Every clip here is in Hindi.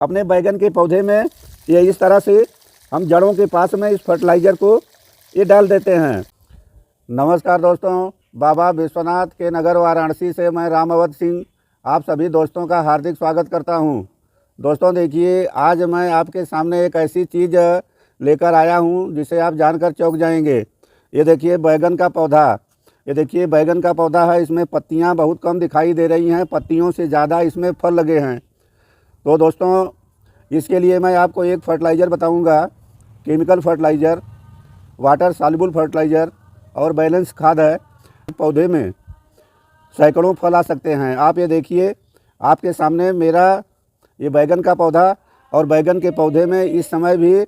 अपने बैगन के पौधे में ये इस तरह से हम जड़ों के पास में इस फर्टिलाइज़र को ये डाल देते हैं। नमस्कार दोस्तों, बाबा विश्वनाथ के नगर वाराणसी से मैं रामावत सिंह आप सभी दोस्तों का हार्दिक स्वागत करता हूं। दोस्तों देखिए, आज मैं आपके सामने एक ऐसी चीज़ लेकर आया हूं जिसे आप जानकर चौंक जाएंगे। ये देखिए बैगन का पौधा, ये देखिए बैगन का पौधा है। इसमें पत्तियां बहुत कम दिखाई दे रही हैं, पत्तियों से ज़्यादा इसमें फल लगे हैं। तो दोस्तों इसके लिए मैं आपको एक फर्टिलाइज़र बताऊंगा, chemical fertiliser, water soluble fertiliser और बैलेंस खाद है। पौधे में सैकड़ों फल आ सकते हैं। आप ये देखिए, आपके सामने मेरा ये बैगन का पौधा और बैगन के पौधे में इस समय भी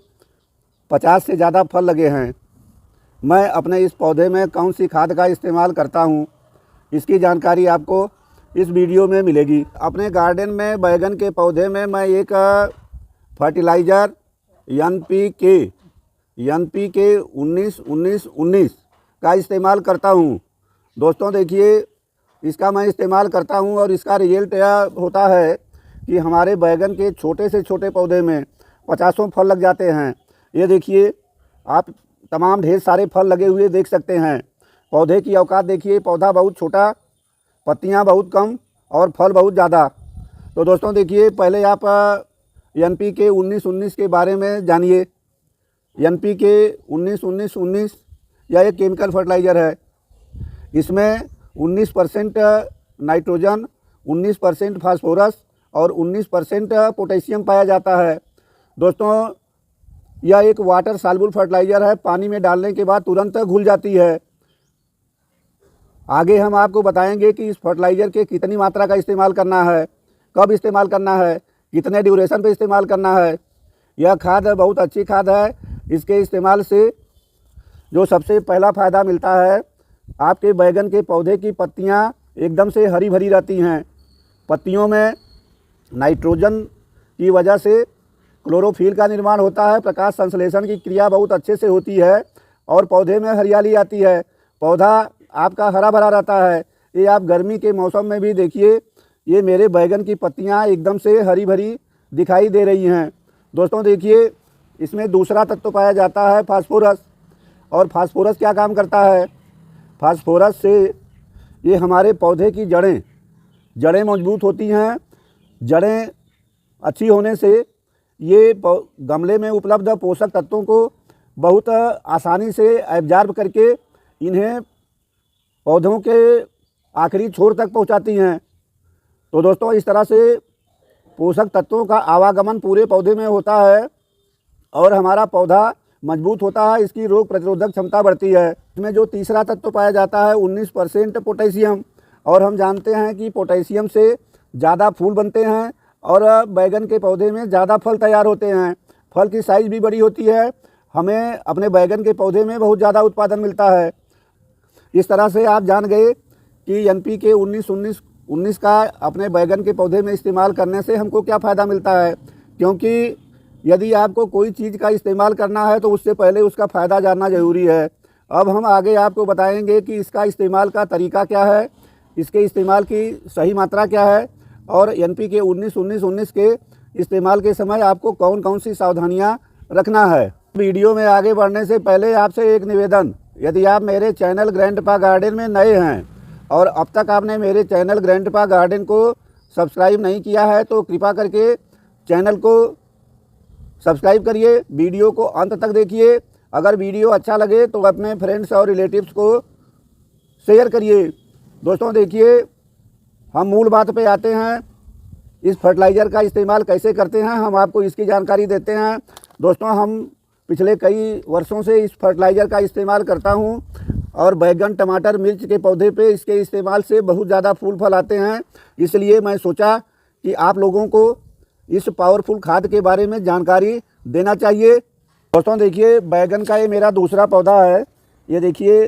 50 से ज़्यादा फल लगे हैं। मैं अपने इस पौधे में कौन सी खाद का इस्तेमाल करता हूँ, इसकी जानकारी आपको इस वीडियो में मिलेगी। अपने गार्डन में बैगन के पौधे में मैं एक फर्टिलाइज़र NPK 19-19-19 का इस्तेमाल करता हूँ। दोस्तों देखिए, इसका मैं इस्तेमाल करता हूँ और इसका रिजल्ट यह होता है कि हमारे बैगन के छोटे से छोटे पौधे में 50 फल लग जाते हैं। ये देखिए, आप तमाम ढेर सारे फल लगे हुए देख सकते हैं। पौधे की औकात देखिए, पौधा बहुत छोटा, पत्तियां बहुत कम और फल बहुत ज़्यादा। तो दोस्तों देखिए, पहले आप NPK 19-19 के बारे में जानिए। NPK 19-19-19 यह एक केमिकल फर्टिलाइज़र है। इसमें 19% नाइट्रोजन, 19% फास्फोरस और 19% पोटेशियम पाया जाता है। दोस्तों यह एक वाटर सॉल्युबल फर्टिलाइज़र है, पानी में डालने के बाद तुरंत घुल जाती है। आगे हम आपको बताएंगे कि इस फर्टिलाइज़र के कितनी मात्रा का इस्तेमाल करना है, कब इस्तेमाल करना है, कितने ड्यूरेशन पे इस्तेमाल करना है। यह खाद बहुत अच्छी खाद है। इसके इस्तेमाल से जो सबसे पहला फ़ायदा मिलता है, आपके बैगन के पौधे की पत्तियां एकदम से हरी भरी रहती हैं। पत्तियों में नाइट्रोजन की वजह से क्लोरोफिल का निर्माण होता है, प्रकाश संश्लेषण की क्रिया बहुत अच्छे से होती है और पौधे में हरियाली आती है। पौधा आपका हरा भरा रहता है। ये आप गर्मी के मौसम में भी देखिए, ये मेरे बैगन की पत्तियां एकदम से हरी भरी दिखाई दे रही हैं। दोस्तों देखिए, इसमें दूसरा तत्व पाया जाता है फास्फोरस। और फास्फोरस क्या काम करता है? फास्फोरस से ये हमारे पौधे की जड़ें मजबूत होती हैं। जड़ें अच्छी होने से ये गमले में उपलब्ध पोषक तत्वों को बहुत आसानी से एब्जॉर्ब करके इन्हें पौधों के आखिरी छोर तक पहुंचाती हैं। तो दोस्तों इस तरह से पोषक तत्वों का आवागमन पूरे पौधे में होता है और हमारा पौधा मजबूत होता है, इसकी रोग प्रतिरोधक क्षमता बढ़ती है। इसमें जो तीसरा तत्व पाया जाता है 19% पोटेशियम। और हम जानते हैं कि पोटेशियम से ज़्यादा फूल बनते हैं और बैगन के पौधे में ज़्यादा फल तैयार होते हैं। फल की साइज़ भी बड़ी होती है। हमें अपने बैगन के पौधे में बहुत ज़्यादा उत्पादन मिलता है। इस तरह से आप जान गए कि NPK 19-19-19 का अपने बैगन के पौधे में इस्तेमाल करने से हमको क्या फ़ायदा मिलता है। क्योंकि यदि आपको कोई चीज़ का इस्तेमाल करना है तो उससे पहले उसका फ़ायदा जानना ज़रूरी है। अब हम आगे आपको बताएंगे कि इसका इस्तेमाल का तरीका क्या है, इसके इस्तेमाल की सही मात्रा क्या है और NPK 19-19-19 के इस्तेमाल के समय आपको कौन कौन सी सावधानियां रखना है। वीडियो में आगे बढ़ने से पहले आपसे एक निवेदन, यदि आप मेरे चैनल ग्रैंडपा गार्डन में नए हैं और अब तक आपने मेरे चैनल ग्रैंडपा गार्डन को सब्सक्राइब नहीं किया है तो कृपया करके चैनल को सब्सक्राइब करिए, वीडियो को अंत तक देखिए। अगर वीडियो अच्छा लगे तो अपने फ्रेंड्स और रिलेटिव्स को शेयर करिए। दोस्तों देखिए, हम मूल बात पे आते हैं। इस फर्टिलाइज़र का इस्तेमाल कैसे करते हैं, हम आपको इसकी जानकारी देते हैं। दोस्तों हम पिछले कई वर्षों से इस फर्टिलाइज़र का इस्तेमाल करता हूं और बैगन, टमाटर, मिर्च के पौधे पे इसके इस्तेमाल से बहुत ज़्यादा फूल फल आते हैं। इसलिए मैं सोचा कि आप लोगों को इस पावरफुल खाद के बारे में जानकारी देना चाहिए। दोस्तों देखिए, बैगन का ये मेरा दूसरा पौधा है। ये देखिए,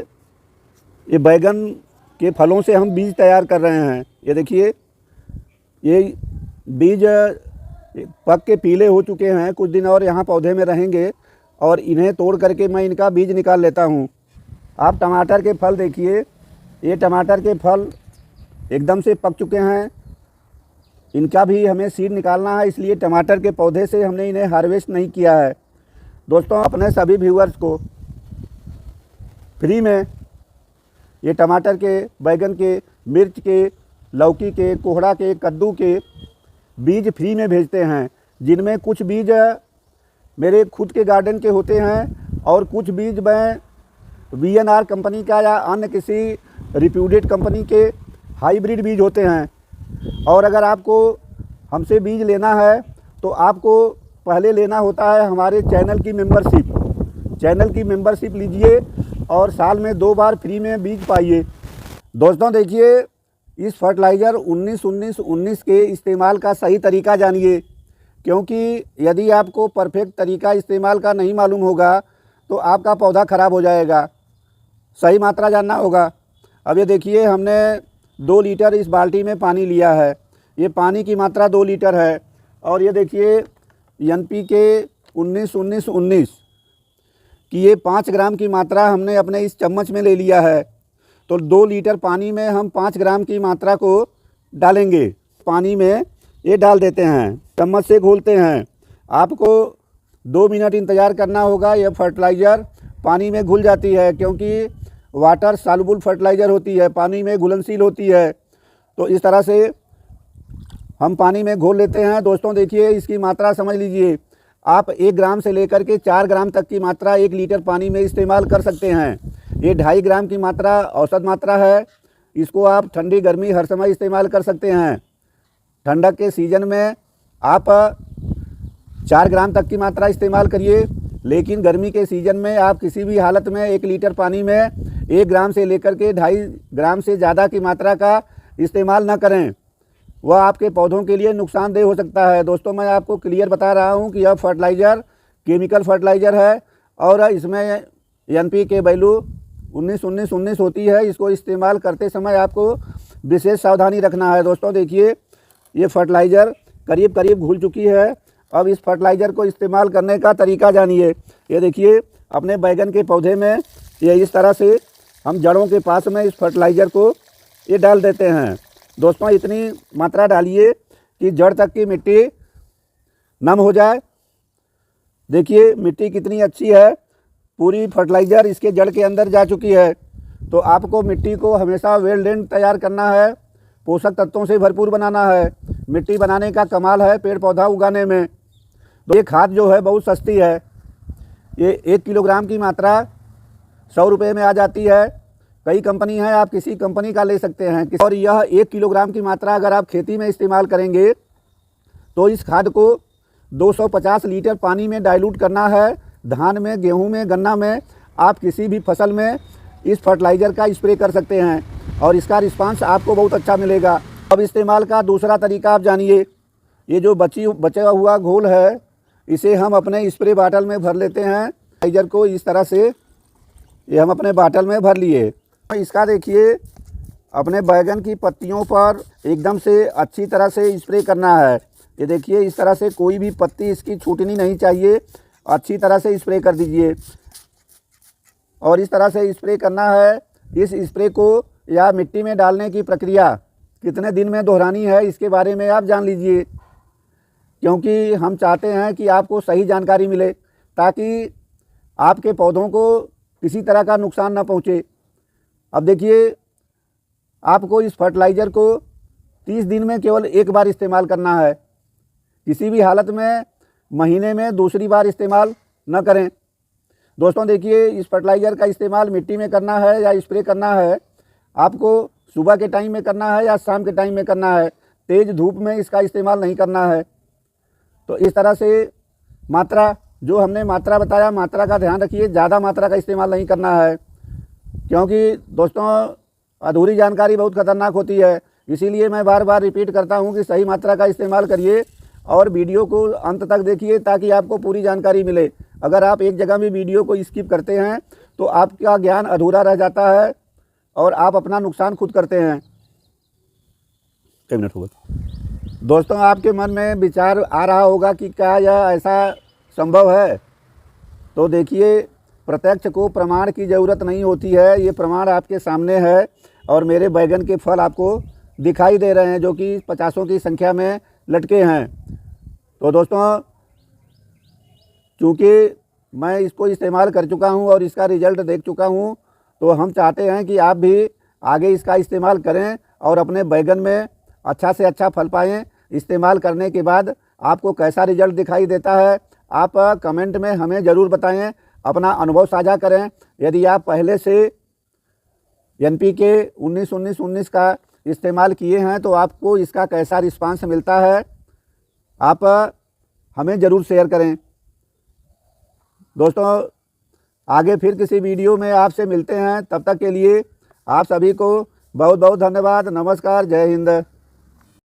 ये बैगन के फलों से हम बीज तैयार कर रहे हैं। ये देखिए, ये बीज पक के पीले हो चुके हैं, कुछ दिन और यहाँ पौधे में रहेंगे और इन्हें तोड़ करके मैं इनका बीज निकाल लेता हूँ। आप टमाटर के फल देखिए, ये टमाटर के फल एकदम से पक चुके हैं। इनका भी हमें सीड निकालना है, इसलिए टमाटर के पौधे से हमने इन्हें हार्वेस्ट नहीं किया है। दोस्तों अपने सभी व्यूअर्स को फ्री में ये टमाटर के, बैगन के, मिर्च के, लौकी के, कोहड़ा के, कद्दू के बीज फ्री में भेजते हैं, जिनमें कुछ बीज मेरे खुद के गार्डन के होते हैं और कुछ बीज मैं VNR कंपनी का या अन्य किसी रिप्यूटेड कंपनी के हाइब्रिड बीज होते हैं। और अगर आपको हमसे बीज लेना है तो आपको पहले लेना होता है हमारे चैनल की मेंबरशिप लीजिए और साल में 2 बार फ्री में बीज पाइए। दोस्तों देखिए, इस फर्टिलाइज़र 19-19-19 के इस्तेमाल का सही तरीका जानिए, क्योंकि यदि आपको परफेक्ट तरीका इस्तेमाल का नहीं मालूम होगा तो आपका पौधा ख़राब हो जाएगा। सही मात्रा जानना होगा। अब ये देखिए, हमने 2 लीटर इस बाल्टी में पानी लिया है। ये पानी की मात्रा 2 लीटर है। और ये देखिए NPK 19-19-19 कि ये 5 ग्राम की मात्रा हमने अपने इस चम्मच में ले लिया है। तो 2 लीटर पानी में हम 5 ग्राम की मात्रा को डालेंगे। पानी में ये डाल देते हैं, चम्मच से घोलते हैं। आपको 2 मिनट इंतज़ार करना होगा। यह फर्टिलाइज़र पानी में घुल जाती है, क्योंकि वाटर सॉल्युबल फर्टिलाइज़र होती है, पानी में घुलनशील होती है। तो इस तरह से हम पानी में घोल लेते हैं। दोस्तों देखिए, इसकी मात्रा समझ लीजिए। आप 1 ग्राम से लेकर के 4 ग्राम तक की मात्रा 1 लीटर पानी में इस्तेमाल कर सकते हैं। ये 2.5 ग्राम की मात्रा औसत मात्रा है। इसको आप ठंडी गर्मी हर समय इस्तेमाल कर सकते हैं। ठंडक के सीज़न में आप 4 ग्राम तक की मात्रा इस्तेमाल करिए, लेकिन गर्मी के सीज़न में आप किसी भी हालत में 1 लीटर पानी में 1 ग्राम से लेकर के 2.5 ग्राम से ज़्यादा की मात्रा का इस्तेमाल न करें। वह आपके पौधों के लिए नुकसानदेह हो सकता है। दोस्तों मैं आपको क्लियर बता रहा हूं कि यह फर्टिलाइज़र केमिकल फर्टिलाइज़र है और इसमें NPK वैल्यू 19-19-19 होती है। इसको इस्तेमाल करते समय आपको विशेष सावधानी रखना है। दोस्तों देखिए, ये फर्टिलाइज़र करीब करीब घुल चुकी है। अब इस फर्टिलाइज़र को इस्तेमाल करने का तरीका जानिए। ये देखिए, अपने बैगन के पौधे में ये इस तरह से हम जड़ों के पास में इस फर्टिलाइज़र को ये डाल देते हैं। दोस्तों इतनी मात्रा डालिए कि जड़ तक की मिट्टी नम हो जाए। देखिए मिट्टी कितनी अच्छी है, पूरी फर्टिलाइज़र इसके जड़ के अंदर जा चुकी है। तो आपको मिट्टी को हमेशा वेल ड्रेन्ड तैयार करना है, पोषक तत्वों से भरपूर बनाना है। मिट्टी बनाने का कमाल है पेड़ पौधा उगाने में। तो ये खाद जो है बहुत सस्ती है। ये 1 किलोग्राम की मात्रा 100 रुपये में आ जाती है। कई कंपनी हैं, आप किसी कंपनी का ले सकते हैं। और यह 1 किलोग्राम की मात्रा अगर आप खेती में इस्तेमाल करेंगे तो इस खाद को 250 लीटर पानी में डाइल्यूट करना है। धान में, गेहूं में, गन्ना में, आप किसी भी फसल में इस फर्टिलाइज़र का स्प्रे कर सकते हैं और इसका रिस्पांस आपको बहुत अच्छा मिलेगा। अब इस्तेमाल का दूसरा तरीका आप जानिए। ये जो बचा हुआ घोल है, इसे हम अपने स्प्रे बाटल में भर लेते हैं। फर्टिलाइज़र को इस तरह से ये हम अपने बाटल में भर लिए। इसका देखिए, अपने बैगन की पत्तियों पर एकदम से अच्छी तरह से स्प्रे करना है। ये देखिए, इस तरह से कोई भी पत्ती इसकी छूटनी नहीं चाहिए। अच्छी तरह से स्प्रे कर दीजिए और इस तरह से स्प्रे करना है। इस स्प्रे को या मिट्टी में डालने की प्रक्रिया कितने दिन में दोहरानी है, इसके बारे में आप जान लीजिए, क्योंकि हम चाहते हैं कि आपको सही जानकारी मिले ताकि आपके पौधों को किसी तरह का नुकसान न पहुँचे। अब देखिए, आपको इस फर्टिलाइज़र को 30 दिन में केवल 1 बार इस्तेमाल करना है। किसी भी हालत में महीने में दूसरी बार इस्तेमाल न करें। दोस्तों देखिए, इस फर्टिलाइज़र का इस्तेमाल मिट्टी में करना है या स्प्रे करना है, आपको सुबह के टाइम में करना है या शाम के टाइम में करना है। तेज़ धूप में इसका इस्तेमाल नहीं करना है। तो इस तरह से मात्रा, जो हमने मात्रा बताया, मात्रा का ध्यान रखिए। ज़्यादा मात्रा का इस्तेमाल नहीं करना है, क्योंकि दोस्तों अधूरी जानकारी बहुत ख़तरनाक होती है। इसीलिए मैं बार बार रिपीट करता हूं कि सही मात्रा का इस्तेमाल करिए और वीडियो को अंत तक देखिए ताकि आपको पूरी जानकारी मिले। अगर आप एक जगह भी वीडियो को स्किप करते हैं तो आपका ज्ञान अधूरा रह जाता है और आप अपना नुकसान खुद करते हैं। एक मिनट होगा। दोस्तों, आपके मन में विचार आ रहा होगा कि क्या यह ऐसा संभव है? तो देखिए, प्रत्यक्ष को प्रमाण की ज़रूरत नहीं होती है। ये प्रमाण आपके सामने है और मेरे बैगन के फल आपको दिखाई दे रहे हैं, जो कि 50 की संख्या में लटके हैं। तो दोस्तों, चूँकि मैं इसको इस्तेमाल कर चुका हूँ और इसका रिज़ल्ट देख चुका हूँ, तो हम चाहते हैं कि आप भी आगे इसका इस्तेमाल करें और अपने बैगन में अच्छा से अच्छा फल पाएँ। इस्तेमाल करने के बाद आपको कैसा रिज़ल्ट दिखाई देता है, आप कमेंट में हमें ज़रूर बताएं, अपना अनुभव साझा करें। यदि आप पहले से NPK 19-19-19 का इस्तेमाल किए हैं तो आपको इसका कैसा रिस्पांस मिलता है, आप हमें ज़रूर शेयर करें। दोस्तों, आगे फिर किसी वीडियो में आपसे मिलते हैं। तब तक के लिए आप सभी को बहुत बहुत धन्यवाद। नमस्कार, जय हिंद।